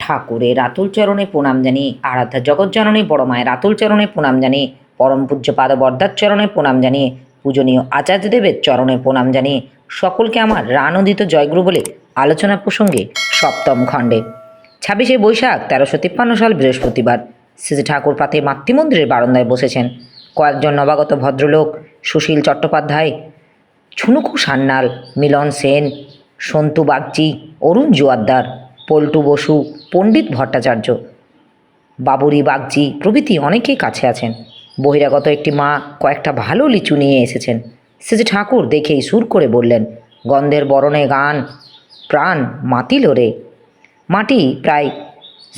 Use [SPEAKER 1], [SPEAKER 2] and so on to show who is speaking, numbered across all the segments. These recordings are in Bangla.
[SPEAKER 1] ঠাকুরের আতুল চরণে প্রণাম জানিয়ে, আরাধ্যা জগৎজননী বড় মায়ের আতুল চরণে প্রণাম জানিয়ে, পরম পূজ্যপাদ বরদার চরণে প্রণাম জানিয়ে, পূজনীয় আচার্যদেবের চরণে প্রণাম জানিয়ে সকলকে আমার রানন্দিত জয়গুরু বলে আলোচনা প্রসঙ্গে সপ্তম খণ্ডে 26শে বৈশাখ 1353 সাল বৃহস্পতিবার শ্রী ঠাকুর প্রাতে মাতৃমন্দিরের বারান্দায় বসেছেন। কয়েকজন নবাগত ভদ্রলোক সুশীল চট্টোপাধ্যায়, ছুনুকু সান্যাল, মিলন সেন, সন্তু বাগচি, অরুণ জোয়ারদার, পল্টু বসু, পণ্ডিত ভট্টাচার্য, বাবুরি বাগচি প্রভৃতি অনেকেই কাছে আছেন। বহিরাগত একটি মা কয়েকটা ভালো লিচু নিয়ে এসেছেন। শ্রী ঠাকুর দেখেই সুর করে বললেন, গন্ধের বরণে গান প্রাণ মাতিল রে। মাটি প্রায়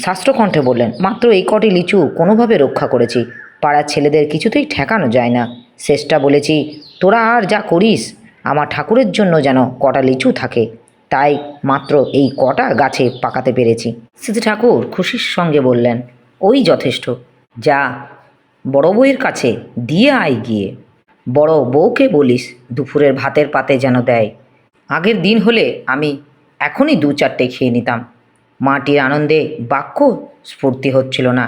[SPEAKER 1] শাস্ত্রকণ্ঠে বললেন, মাত্র এই কটি লিচু কোনোভাবে রক্ষা করেছি, পাড়ার ছেলেদের কিছুতেই ঠেকানো যায় না। শেষটা বলেছি, তোরা আর যা করিস আমার ঠাকুরের জন্য যেন কটা লিচু থাকে, তাই মাত্র এই কটা গাছে পাকাতে পেরেছি। শ্রী ঠাকুর খুশির সঙ্গে বললেন, ওই যথেষ্ট, যা বড় বউয়ের কাছে দিয়ে আয় গিয়ে। বড় বউকে বলিস দুপুরের ভাতের পাতে যেন দেয়। আগের দিন হলে আমি এখনই 2-4টে খেয়ে নিতাম। মাটির আনন্দে বাক্য স্ফূর্তি হচ্ছিল না।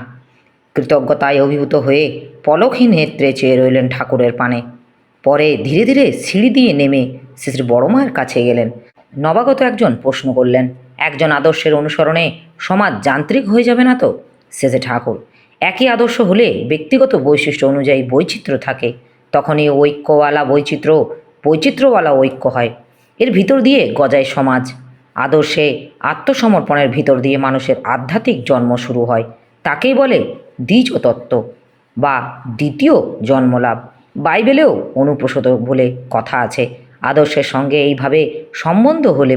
[SPEAKER 1] কৃতজ্ঞতায় অভিভূত হয়ে পলকহীন নেত্রে চেয়ে রইলেন ঠাকুরের পানে। পরে ধীরে ধীরে সিঁড়ি দিয়ে নেমে শ্রী বড় মায়ের কাছে গেলেন। নবাগত একজন প্রশ্ন করলেন, একজন আদর্শের অনুসরণে সমাজ যান্ত্রিক হয়ে যাবে না তো? শ্রী ঠাকুর, একই আদর্শ হলে ব্যক্তিগত বৈশিষ্ট্য অনুযায়ী বৈচিত্র্য থাকে, তখনই ঐক্যওয়ালা বৈচিত্র্য, বৈচিত্র্যওয়ালা ঐক্য হয়। এর ভিতর দিয়ে গজায় সমাজ। আদর্শে আত্মসমর্পণের ভিতর দিয়ে মানুষের আধ্যাত্মিক জন্ম শুরু হয়, তাকেই বলে দ্বিজ তত্ত্ব বা দ্বিতীয় জন্মলাভ। বাইবেলেও অনুপ্রসূত বলে কথা আছে। আদর্শের সঙ্গে এইভাবে সম্বন্ধ হলে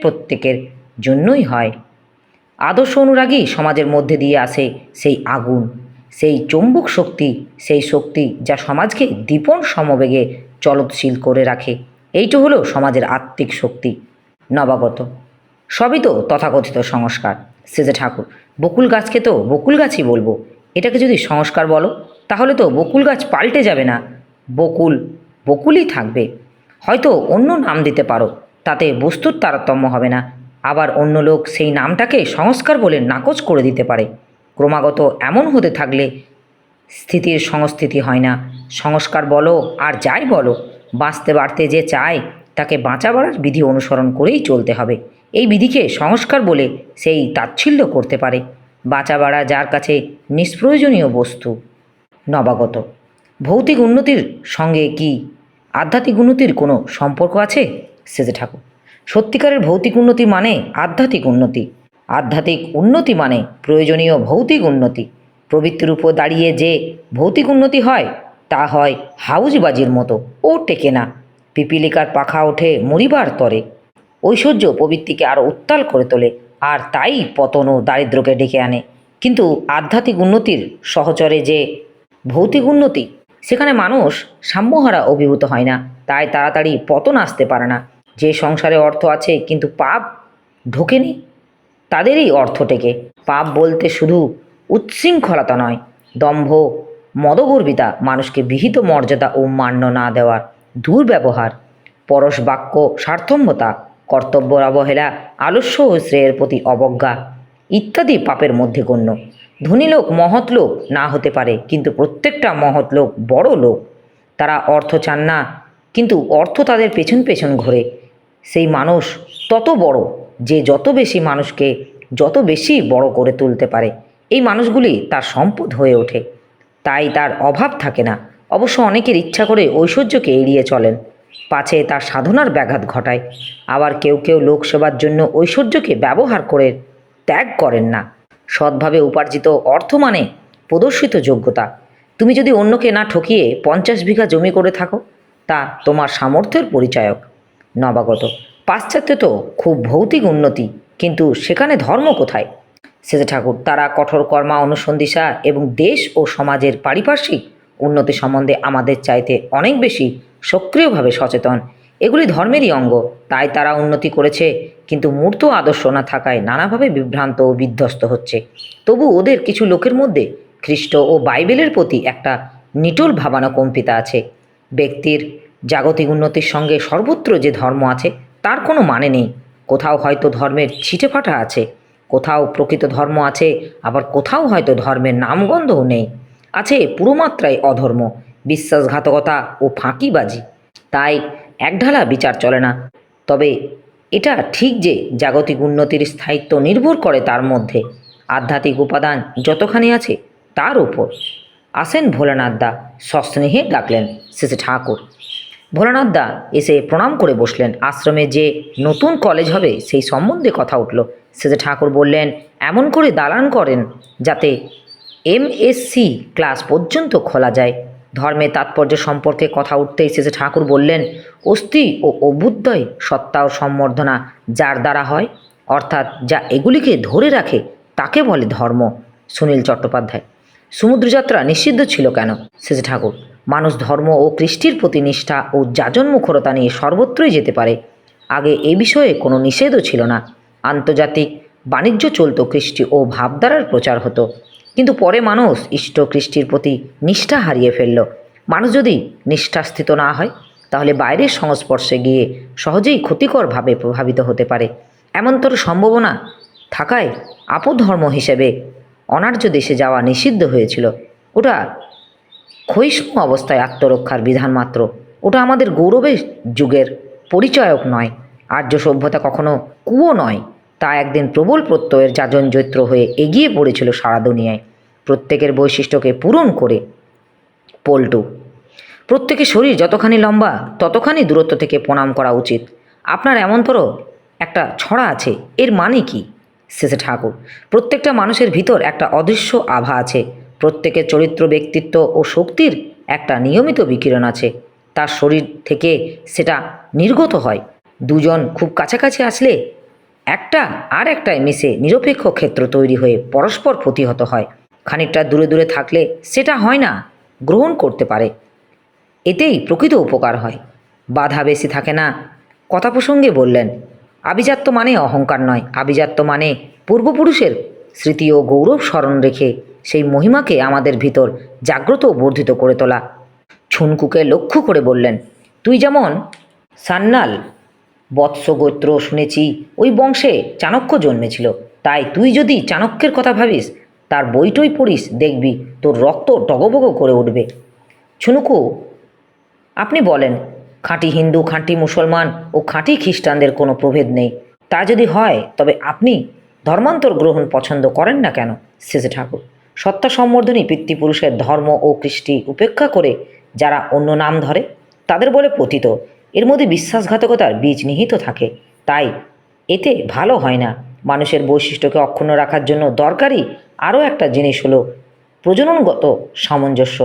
[SPEAKER 1] প্রত্যেকের জন্যই হয়। আদর্শ অনুরাগী সমাজের মধ্যে দিয়ে আসে সেই আগুন, সেই চৌম্বক শক্তি, সেই শক্তি যা সমাজকে দীপন সমবেগে চলৎশীল করে রাখে। এইটা হলো সমাজের আত্মিক শক্তি। নবাগত, সবই তো তথাকথিত সংস্কার। শ্রী ঠাকুর, বকুল গাছকে তো বকুল গাছই বলবো, এটাকে যদি সংস্কার বলো তাহলে তো বকুল গাছ পাল্টে যাবে না, বকুল বকুলই থাকবে। হয়তো অন্য নাম দিতে পারো, তাতে বস্তুর তারতম্য হবে না। আবার অন্য লোক সেই নামটাকে সংস্কার বলে নাকচ করে দিতে পারে। ক্রমাগত এমন হতে থাকলে স্থিতির সংস্থিতি হয় না। সংস্কার বলো আর যাই বলো, বাঁচতে বাড়তে যে চায় তাকে বাঁচা বাড়ার বিধি অনুসরণ করেই চলতে হবে। এই বিধিকে সংস্কার বলে সেই তাচ্ছিল্য করতে পারে। বাঁচা বাড়া যার কাছে নিষ্প্রয়োজনীয় বস্তু। নবাগত, ভৌতিক উন্নতির সঙ্গে কি আধ্যাত্মিক উন্নতির কোনো সম্পর্ক আছে? শ্রী ঠাকুর, সত্যিকারের ভৌতিক উন্নতি মানে আধ্যাত্মিক উন্নতি, আধ্যাত্মিক উন্নতি মানে প্রয়োজনীয় ভৌতিক উন্নতি। প্রবৃত্তির উপর দাঁড়িয়ে যে ভৌতিক উন্নতি হয় তা হয় হাউজবাজির মতো, ও টেকে না। পিপিলিকার পাখা ওঠে মরিবার তরে। ঐশ্বর্য প্রবৃত্তিকে আরও উত্তাল করে তোলে, আর তাই পতন ও দারিদ্র্যকে ডেকে আনে। কিন্তু আধ্যাত্মিক উন্নতির সহচরে যে ভৌতিক উন্নতি, সেখানে মানুষ সাম্যহারা অভিভূত হয় না, তাই তাড়াতাড়ি পতন আসতে পারে না। যে সংসারে অর্থ আছে কিন্তু পাপ ঢোকেনি, তাদেরই অর্থ টেকে। পাপ বলতে শুধু উচ্ছৃঙ্খলতা নয়, দম্ভ, মদগর্বিতা, মানুষকে বিহিত মর্যাদা ও মান্য না দেওয়ার দুর্ব্যবহার, পরশ বাক্য, স্বার্থম্যতা, কর্তব্যের অবহেলা, আলস্য ও শ্রেয়ের প্রতি অবজ্ঞা ইত্যাদি পাপের মধ্যে গণ্য। ধনী লোক মহৎ লোক না হতে পারে, কিন্তু প্রত্যেকটা মহৎ লোক বড় লোক। তারা অর্থ চান না, কিন্তু অর্থ তাদের পেছন পেছন ঘোরে। সেই মানুষ তত বড় যে যত বেশি মানুষকে যত বেশি বড় করে তুলতে পারে, এই মানুষগুলি তার সম্পদ হয়ে ওঠে, তাই তার অভাব থাকে না। অবশ্য অনেকের ইচ্ছা করে ঐশ্বর্যকে এড়িয়ে চলেন, পাছে তার সাধনার ব্যাঘাত ঘটায়। আবার কেউ কেউ লোকসেবার জন্য ঐশ্বর্যকে ব্যবহার করে ত্যাগ করেন না। সৎভাবে উপার্জিত অর্থ মানে প্রদর্শিত যোগ্যতা। তুমি যদি অন্যকে না ঠকিয়ে 50 বিঘা জমি করে থাকো, তা তোমার সামর্থ্যের পরিচায়ক। নবাগত, পাশ্চাত্যে তো খুব ভৌতিক উন্নতি, কিন্তু সেখানে ধর্ম কোথায়? শ্রী ঠাকুর, তারা কঠোর কর্মা অনুসন্ধিৎসা এবং দেশ ও সমাজের পারিপার্শ্বিক উন্নতি সম্বন্ধে আমাদের চাইতে অনেক বেশি সক্রিয়ভাবে সচেতন। এগুলি ধর্মেরই অঙ্গ, তাই তারা উন্নতি করেছে, কিন্তু মূর্ত আদর্শ না থাকায় নানাভাবে বিভ্রান্ত ও বিধ্বস্ত হচ্ছে। তবু ওদের কিছু লোকের মধ্যে খ্রিস্ট ও বাইবেলের প্রতি একটা নিটোল ভাবানো কম্পিতা আছে। ব্যক্তির জাগতিক উন্নতির সঙ্গে সর্বত্র যে ধর্ম আছে তার কোনো মানে নেই। কোথাও হয়তো ধর্মের ছিটেফাটা আছে, কোথাও প্রকৃত ধর্ম আছে, আবার কোথাও হয়তো ধর্মের নামগন্ধও নেই। আছে পুরো মাত্রায় অধর্ম, বিশ্বাসঘাতকতা ও ফাঁকিবাজি। তাই একঢালা বিচার চলে না। তবে এটা ঠিক যে জাগতিক উন্নতির স্থায়িত্ব নির্ভর করে তার মধ্যে আধ্যাত্মিক উপাদান যতখানি আছে তার উপর। আসেন ভোলানাথ দা, সস্নেহে ডাকলেন শেষে ঠাকুর। ভোলানাথ দা এসে প্রণাম করে বসলেন। আশ্রমে যে নতুন কলেজ হবে সেই সম্বন্ধে কথা উঠল। শেষে ঠাকুর বললেন, এমন করে দালান করেন যাতে এমএসসি ক্লাস পর্যন্ত খোলা যায়। ধর্মের তাৎপর্য সম্পর্কে কথা উঠতেই শেষে ঠাকুর বললেন, অস্থি ও অভ্যুদয় সত্তা ও সম্বর্ধনা যার দ্বারা হয়, অর্থাৎ যা এগুলিকে ধরে রাখে তাকে বলে ধর্ম। সুনীল চট্টোপাধ্যায়। সমুদ্রযাত্রা নিষিদ্ধ ছিল কেন? শেষে ঠাকুর, মানুষ ধর্ম ও কৃষ্টির প্রতি নিষ্ঠা ও যাজনমুখরতা নিয়ে সর্বত্রই যেতে পারে। আগে এ বিষয়ে কোনো নিষেধও ছিল না। আন্তর্জাতিক বাণিজ্য চলত, কৃষ্টি ও ভাবধারার প্রচার হতো। কিন্তু পরে মানুষ ইষ্ট কৃষ্টির প্রতি নিষ্ঠা হারিয়ে ফেলল। মানুষ যদি নিষ্ঠাস্থিত না হয় তাহলে বাইরের সংস্পর্শে গিয়ে সহজেই ক্ষতিকরভাবে প্রভাবিত হতে পারে। এমনতর সম্ভাবনা থাকায় আপধর্ম হিসেবে অনার্য দেশে যাওয়া নিষিদ্ধ হয়েছিল। ওটা ক্ষয়িষ্ণু অবস্থায় আত্মরক্ষার বিধান মাত্র। ওটা আমাদের গৌরবের যুগের পরিচয়ক নয়। আর্য সভ্যতা কখনো কুয়ো নয়। তা একদিন প্রবল প্রত্যয়ের যাজন জৈত্র হয়ে এগিয়ে পড়েছিল সারা দুনিয়ায়, প্রত্যেকের বৈশিষ্ট্যকে পূরণ করে। পল্টু, প্রত্যেকের শরীর যতখানি লম্বা ততখানি দূরত্ব থেকে প্রণাম করা উচিত। আপনার এমনতর একটা ছড়া আছে, এর মানে কি? শেষে ঠাকুর, প্রত্যেকটা মানুষের ভিতর একটা অদৃশ্য আভা আছে। প্রত্যেকের চরিত্র, ব্যক্তিত্ব ও শক্তির একটা নিয়মিত বিকিরণ আছে। তার শরীর থেকে সেটা নির্গত হয়। দুজন খুব কাছাকাছি আসলে একটা আর একটায় মিশে নিরপেক্ষ ক্ষেত্র তৈরি হয়ে পরস্পর প্রতিহত হয়। খানিকটা দূরে দূরে থাকলে সেটা হয় না, গ্রহণ করতে পারে। এতেই প্রকৃত উপকার হয়। বাধা বেশি থাকে না। কথা প্রসঙ্গে বললেন, আভিজাত্য মানে অহংকার নয়। আভিজাত্য মানে পূর্বপুরুষের স্মৃতি ও গৌরব স্মরণ রেখে সেই মহিমাকে আমাদের ভিতর জাগ্রত ও বর্ধিত করে তোলা। ছুনকুকে লক্ষ্য করে বললেন, তুই যেমন সান্যাল বৎসগোত্র শুনেছি, ওই বংশে চাণক্য জন্মেছিল। তাই তুই যদি চাণক্যের কথা ভাবিস, তার বইটই পড়িস, দেখবি তোর রক্ত টগবগ করে উঠবে। ছুনুকু, আপনি বলেন খাঁটি হিন্দু, খাঁটি মুসলমান ও খাঁটি খ্রিস্টানদের কোনো প্রভেদ নেই। তা যদি হয় তবে আপনি ধর্মান্তর গ্রহণ পছন্দ করেন না কেন? শেষে ঠাকুর, সত্তা সম্বর্ধনী পিতৃপুরুষের ধর্ম ও কৃষ্টি উপেক্ষা করে যারা অন্য নাম ধরে তাদের বলে পতিত। এর মধ্যে বিশ্বাসঘাতকতার বীজ নিহিত থাকে। তাই এতে ভালো হয় না। মানুষের বৈশিষ্ট্যকে অক্ষুণ্ণ রাখার জন্য দরকারি আরও একটা জিনিস হলো প্রজননগত সামঞ্জস্য।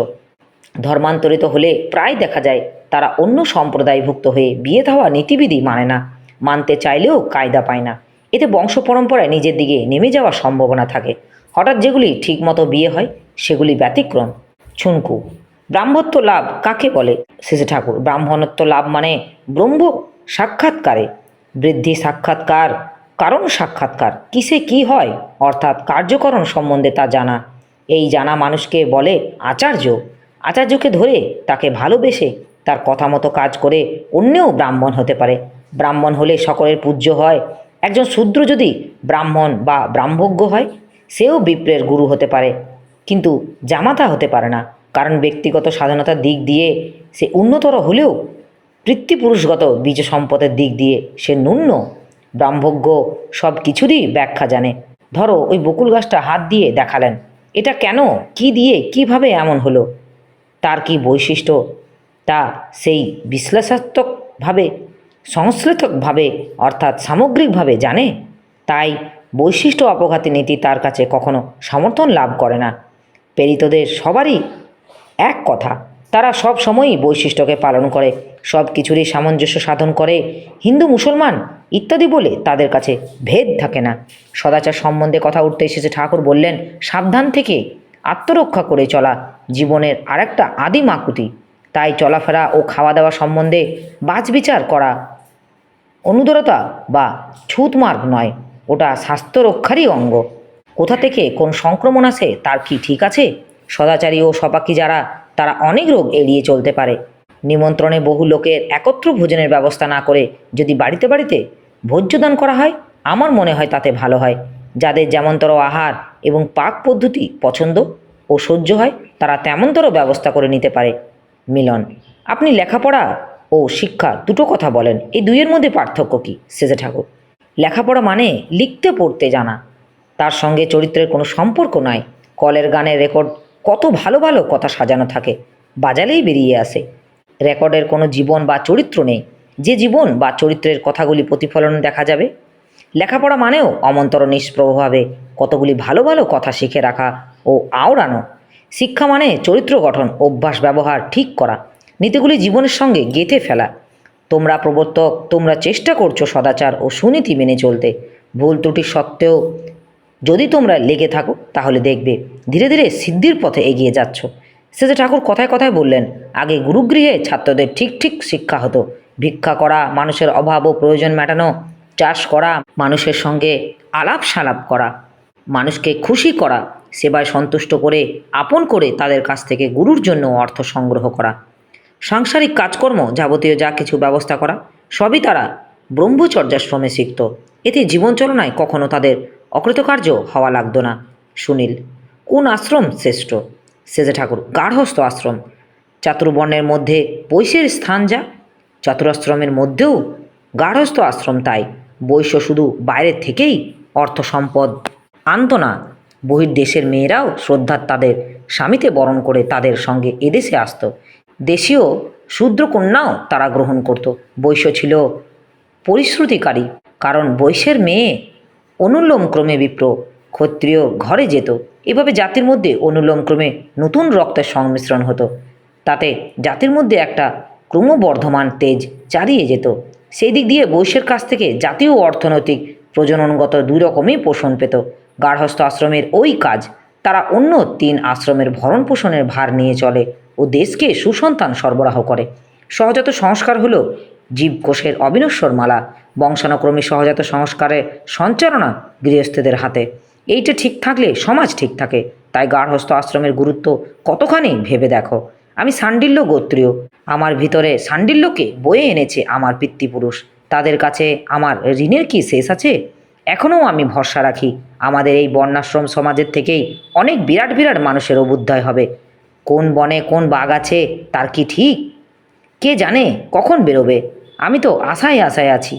[SPEAKER 1] ধর্মান্তরিত হলে প্রায় দেখা যায় তারা অন্য সম্প্রদায়ভুক্ত হয়ে বিয়ে দেওয়া নীতিবিধি মানে না, মানতে চাইলেও কায়দা পায় না। এতে বংশ পরম্পরায় নিজের দিকে নেমে যাওয়ার সম্ভাবনা থাকে। হঠাৎ যেগুলি ঠিকমতো বিয়ে হয় সেগুলি ব্যতিক্রম। ছুনকু, ব্রাহ্মত্ব লাভ কাকে বলে? শেষে ঠাকুর, ব্রাহ্মণত্ব লাভ মানে ব্রহ্ম সাক্ষাৎকারে বৃদ্ধি, সাক্ষাৎকার কারণ সাক্ষাৎকার কিসে কি হয় অর্থাৎ কার্যকরণ সম্বন্ধে তা জানা। এই জানা মানুষকে বলে আচার্য। আচার্যকে ধরে তাকে ভালোবেসে তার কথা মতো কাজ করে অন্যেও ব্রাহ্মণ হতে পারে। ব্রাহ্মণ হলে সকলের পূজ্য হয়। একজন শূদ্র যদি ব্রাহ্মণ বা ব্রাহ্মজ্ঞ হয় সেও বিপ্রের গুরু হতে পারে, কিন্তু জামাতা হতে পারে না। কারণ ব্যক্তিগত স্বাধীনতার দিক দিয়ে সে উন্নতর হলেও পিতৃপুরুষগত বীজ সম্পদের দিক দিয়ে সে ন্যূন। ব্রাহ্মজ্ঞ সব কিছুরই ব্যাখ্যা জানে। ধরো ওই বকুল গাছটা হাত দিয়ে দেখালেন, এটা কেন, কি দিয়ে, কিভাবে এমন হলো, তার কি বৈশিষ্ট্য, তা সেই বিশ্লেষাত্মকভাবে, সংশ্লেষকভাবে অর্থাৎ সামগ্রিকভাবে জানে। তাই বৈশিষ্ট্য অপঘাতী নীতি তার কাছে কখনো সমর্থন লাভ করে না। প্রেরিতদের সবারই এক কথা, তারা সব সময়ই বৈশিষ্ট্যকে পালন করে, সব কিছুরই সামঞ্জস্য সাধন করে। হিন্দু, মুসলমান ইত্যাদি বলে তাদের কাছে ভেদ থাকে না। সদাচার সম্বন্ধে কথা উঠতে এসেছে ঠাকুর বললেন, সাবধান থেকে আত্মরক্ষা করে চলা জীবনের আরেকটা আদিম আকুতি। তাই চলাফেরা ও খাওয়া দাওয়া সম্বন্ধে বাছবিচার করা অনুদারতা বা ছুঁতমার্গ নয়, ওটা স্বাস্থ্য রক্ষারই অঙ্গ। কোথা থেকে কোন সংক্রমণ আসে তার কি ঠিক আছে? সদাচারী ও সপাকি যারা, তারা অনেক রোগ এড়িয়ে চলতে পারে। নিমন্ত্রণে বহু লোকের একত্র ভোজনের ব্যবস্থা না করে যদি বাড়িতে বাড়িতে ভোজ্যদান করা হয়, আমার মনে হয় তাতে ভালো হয়। যাদের যেমনতর আহার এবং পাক পদ্ধতি পছন্দ ও সহ্য হয় তারা তেমনতর ব্যবস্থা করে নিতে পারে। মিলন: আপনি লেখাপড়া ও শিক্ষা দুটো কথা বলেন, এই দুইয়ের মধ্যে পার্থক্য কী? সেজে ঠাকুর: লেখাপড়া মানে লিখতে পড়তে জানা, তার সঙ্গে চরিত্রের কোনো সম্পর্ক নাই। কলের গানের রেকর্ড কত ভালো ভালো কথা সাজানো থাকে, বাজালেই বেরিয়ে আসে। রেকর্ডের কোনো জীবন বা চরিত্র নেই, যে জীবন বা চরিত্রের কথাগুলি প্রতিফলন দেখা যাবে। লেখাপড়া মানেও অমন্তর নিষ্প্রভভাবে কতগুলি ভালো ভালো কথা শিখে রাখা ও আওড়ানো। শিক্ষা মানে চরিত্র গঠন, অভ্যাস, ব্যবহার ঠিক করা, নীতিগুলি জীবনের সঙ্গে গেঁথে ফেলা। তোমরা প্রবর্তক, তোমরা চেষ্টা করছো সদাচার ও সুনীতি মেনে চলতে। ভুল ত্রুটি সত্ত্বেও যদি তোমরা লেগে থাকো তাহলে দেখবে ধীরে ধীরে সিদ্ধির পথে এগিয়ে যাচ্ছ। সেজে ঠাকুর কথায় কথায় বললেন, আগে গুরুগৃহে ছাত্রদের ঠিক ঠিক শিক্ষা হতো। ভিক্ষা করা, মানুষের অভাব ও প্রয়োজন মেটানো, চাষ করা, মানুষের সঙ্গে আলাপ সালাপ করা, মানুষকে খুশি করা, সেবায় সন্তুষ্ট করে আপন করে তাদের কাছ থেকে গুরুর জন্য অর্থ সংগ্রহ করা, সাংসারিক কাজকর্ম যাবতীয় যা কিছু ব্যবস্থা করা, সবই তারা ব্রহ্মচর্যাশ্রমে শিখত। এতে জীবনচলনায় কখনো তাদের অকৃতকার্য হওয়া লাগতো না। সুনীল: কোন আশ্রম শ্রেষ্ঠ? সেজে ঠাকুর: গার্হস্থ আশ্রম। চাতুর্বর্ণের মধ্যে বৈশ্যের স্থান যা, চাতুরাশ্রমের মধ্যেও গার্হস্থ আশ্রম তাই। বৈশ্য শুধু বাইরের থেকেই অর্থ সম্পদ আনত না, বহির্দেশের মেয়েরাও শ্রদ্ধার তাদের স্বামীতে বরণ করে তাদের সঙ্গে এদেশে আসতো। দেশীয় শূদ্রকন্যাও তারা গ্রহণ করত। বৈশ্য ছিল পরিশ্রুতিকারী, কারণ বৈশ্যের মেয়ে অনুলোম ক্রমে বিপ্র ক্ষত্রিয় ঘরে যেত। এভাবে জাতির মধ্যে অনুলোম ক্রমে নতুন রক্তের সংমিশ্রণ হতো, তাতে জাতির মধ্যে একটা ক্রমবর্ধমান তেজ চালিয়ে যেত। সেই দিক দিয়ে বৈশ্যের কাছ থেকে জাতীয় অর্থনৈতিক প্রজননগত দুই রকমই পোষণ পেত। গার্হস্থ আশ্রমের ওই কাজ, তারা অন্য 3 আশ্রমের ভরণ পোষণের ভার নিয়ে চলে ও দেশকে সুসন্তান সরবরাহ করে। সহজাত সংস্কার হলো জীবকোষের অবিনশ্বর মালা। বংশানুক্রমী সহজাত সংস্কারের সঞ্চালনা গৃহস্থদের হাতে। এইটা ঠিক থাকলে সমাজ ঠিক থাকে। তাই গার্হস্থ আশ্রমের গুরুত্ব কতখানি ভেবে দেখো। আমি শাণ্ডিল্য গোত্রীয়, আমার ভিতরে শাণ্ডিল্যকে বয়ে এনেছে আমার পিতৃপুরুষ। তাদের কাছে আমার ঋণের কি শেষ আছে? এখনও আমি ভরসা রাখি আমাদের এই বর্ণাশ্রম সমাজের থেকেই অনেক বিরাট বিরাট মানুষের অভ্যুদয় হবে। কোন বনে কোন বাঘ আছে তার কি ঠিক? কে জানে কখন বেরোবে? আমি তো আশায় আশায় আছি।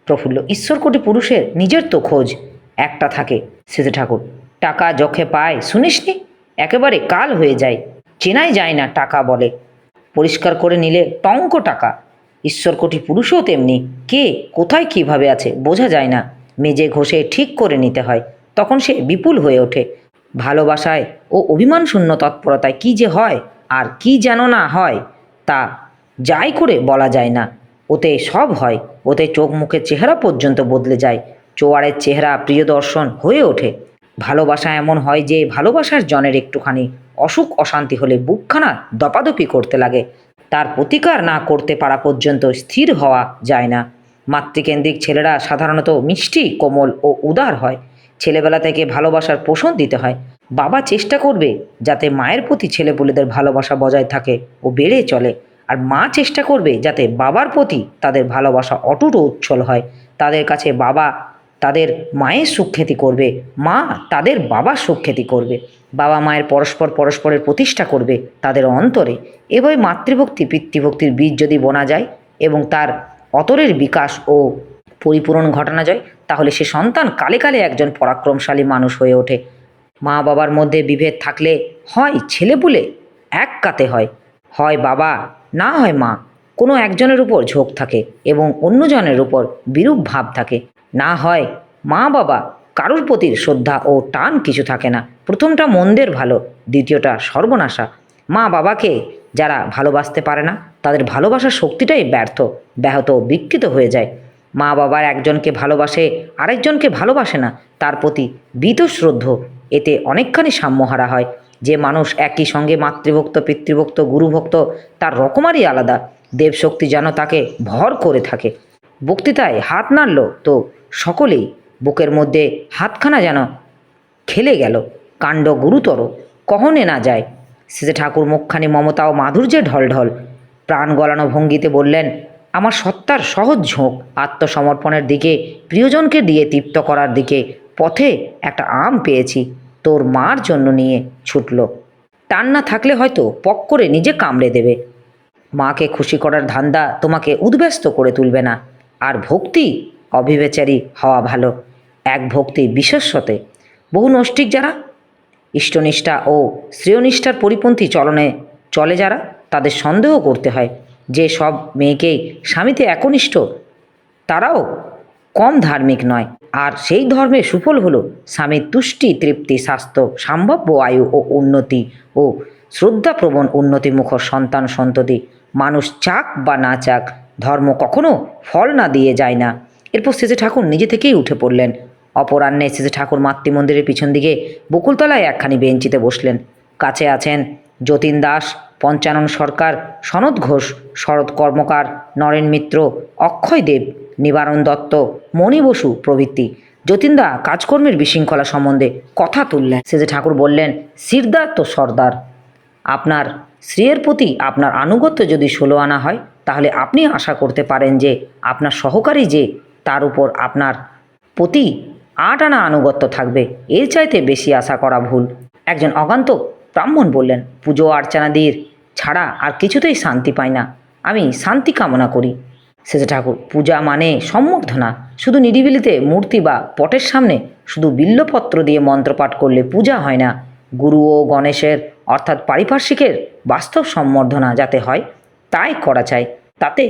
[SPEAKER 1] প্রফুল্ল: ঈশ্বরকোটি পুরুষের নিজের তো খোঁজ একটা থাকে। সেজে ঠাকুর: টাকা যখে পায় শুনিসনি, একেবারে কাল হয়ে যায়, চেনাই যায় না টাকা বলে। পরিষ্কার করে নিলে টঙ্ক টাকা। ঈশ্বরকোটি পুরুষও তেমনি, কে কোথায় কিভাবে আছে বোঝা যায় না, মেজে ঘষে ঠিক করে নিতে হয়, তখন সে বিপুল হয়ে ওঠে। ভালোবাসায় ও অভিমান শূন্য তৎপরতায় কী যে হয় আর কি যেন না হয় তা যাই করে বলা যায় না। ওতে সব হয়, ওতে চোখ মুখের চেহারা পর্যন্ত বদলে যায়, চোয়ারের চেহারা প্রিয় দর্শন হয়ে ওঠে। ভালোবাসা এমন হয় যে ভালোবাসার জনের একটুখানি অসুখ অশান্তি হলে বুকখানা দপাদপি করতে লাগে, তার প্রতিকার না করতে পারা পর্যন্ত স্থির হওয়া যায় না। মাতৃকেন্দ্রিক ছেলেরা সাধারণত মিষ্টি, কোমল ও উদার হয়। ছেলেবেলা থেকে ভালোবাসার পোষণ দিতে হয়। বাবা চেষ্টা করবে যাতে মায়ের প্রতি ছেলেপুলেদের ভালোবাসা বজায় থাকে ও বেড়ে চলে, আর মা চেষ্টা করবে যাতে বাবার প্রতি তাদের ভালোবাসা অটুট ও উচ্ছল হয়। তাদের কাছে বাবা তাদের মায়ের সুখ্যাতি করবে, মা তাদের বাবার সুখ্যাতি করবে। বাবা মায়ের পরস্পর পরস্পরের প্রতিষ্ঠা করবে তাদের অন্তরে। এভাবে মাতৃভক্তি পিতৃভক্তির বীজ যদি বোনা যায় এবং তার অতরের বিকাশ ও পরিপূরণ ঘটানো যায়, তাহলে সে সন্তান কালে কালে একজন পরাক্রমশালী মানুষ হয়ে ওঠে। মা বাবার মধ্যে বিভেদ থাকলে হয় ছেলেপুলে এক কাতে হয়, হয় বাবা না হয় মা কোনো একজনের উপর ঝোঁক থাকে এবং অন্যজনের উপর বিরূপ ভাব থাকে, না হয় মা বাবা কারোর প্রতি শ্রদ্ধা ও টান কিছু থাকে না। প্রথমটা মন্দের ভালো, দ্বিতীয়টা সর্বনাশা। মা বাবাকে যারা ভালোবাসতে পারে না তাদের ভালোবাসার শক্তিটাই ব্যাহত বিকৃত হয়ে যায়। মা বাবার একজনকে ভালোবাসে আরেকজনকে ভালোবাসে না, তার প্রতি বীতশ্রদ্ধ, এতে অনেকখানি সাম্যহারা হয়। যে মানুষ একই সঙ্গে মাতৃভক্ত পিতৃভক্ত গুরুভক্ত তার রকমারই আলাদা। দেবশক্তি যেন তাকে ভর করে থাকে। বক্তৃতায় হাত নাড়ল তো সকলেই, বুকের মধ্যে হাতখানা যেন খেলে গেল। কাণ্ড গুরুতর, কহনে না যায়। শেষে ঠাকুর মুখখানি মমতা ও মাধুর্যে ঢলঢল, প্রাণ গলানো ভঙ্গিতে বললেন, আমার সত্তার সহজ ঝোঁক আত্মসমর্পণের দিকে, প্রিয়জনকে দিয়ে তৃপ্ত করার দিকে, পথে একটা আম পেয়েছি, তোর মার জন্য নিয়ে ছুটল। টান না থাকলে হয়তো পক করে নিজে কামড়ে দেবে। মাকে খুশি করার ধান্দা তোমাকে উদ্ব্যস্ত করে তুলবে না। আর ভক্তি অবিবেচারী হওয়া ভালো, এক ভক্তি বিশেষ্যতে। বহু নৈষ্ঠিক যারা ইষ্টনিষ্ঠা ও শ্রেয়নিষ্ঠার পরিপন্থী চলনে চলে যারা, তাদের সন্দেহ করতে হয় যে সব মেয়েকেই স্বামীতে একনিষ্ঠ তারাও কম ধার্মিক নয়। আর সেই ধর্মের সুফল হলো স্বামীর তুষ্টি, তৃপ্তি, স্বাস্থ্য, সম্ভাব্য আয়ু ও উন্নতি ও শ্রদ্ধাপ্রবণ উন্নতিমুখর সন্তান সন্ততি। মানুষ চাক বা না চাক, ধর্ম কখনো ফল না দিয়ে যায় না। এরপর শেষে ঠাকুর নিজে থেকেই উঠে পড়লেন। অপরাহ্নে শেষে ঠাকুর মাতৃমন্দিরের পিছন দিকে বকুলতলায় একখানি বেঞ্চিতে বসলেন। কাছে আছেন যতীন দাস, পঞ্চানন সরকার, সনৎ ঘোষ, শরৎ কর্মকার, নরেন মিত্র, অক্ষয় দেব, নিবারণ দত্ত, মণি বসু প্রভৃতি। যতীনদা কাজকর্মের বিশৃঙ্খলা সম্বন্ধে কথা তুললেন। শেষে ঠাকুর বললেন, সিরদার তো সর্দার। আপনার স্ত্রীর প্রতি আপনার আনুগত্য যদি 16 আনা হয়, তাহলে আপনি আশা করতে পারেন যে আপনার সহকারী যে তার উপর আপনার প্রতি 8 আনা আনুগত্য থাকবে। এর চাইতে বেশি আশা করা ভুল। একজন অগান্তক ব্রাহ্মণ বললেন, পুজো আর্চনাদির ছাড়া আর কিছুতেই শান্তি পায় না। আমি শান্তি কামনা করি। শেষে ঠাকুর, পূজা মানে সম্বর্ধনা। শুধু নিরিবিলিতে মূর্তি বা পটের সামনে শুধু বিল্লপত্র দিয়ে মন্ত্রপাঠ করলে পূজা হয় না। গুরু ও গণেশের অর্থাৎ পারিপার্শ্বিকের বাস্তব সম্বর্ধনা যাতে হয়, তাই করা চাই। তাতে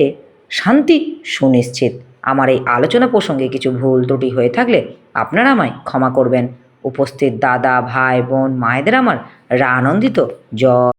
[SPEAKER 1] শান্তি সুনিশ্চিত। আমার এই আলোচনা প্রসঙ্গে কিছু ভুল ত্রুটি হয়ে থাকলে আপনারা আমায় ক্ষমা করবেন। উপস্থিত দাদা, ভাই, বোন, মায়েদের আমার আনন্দিত জয়।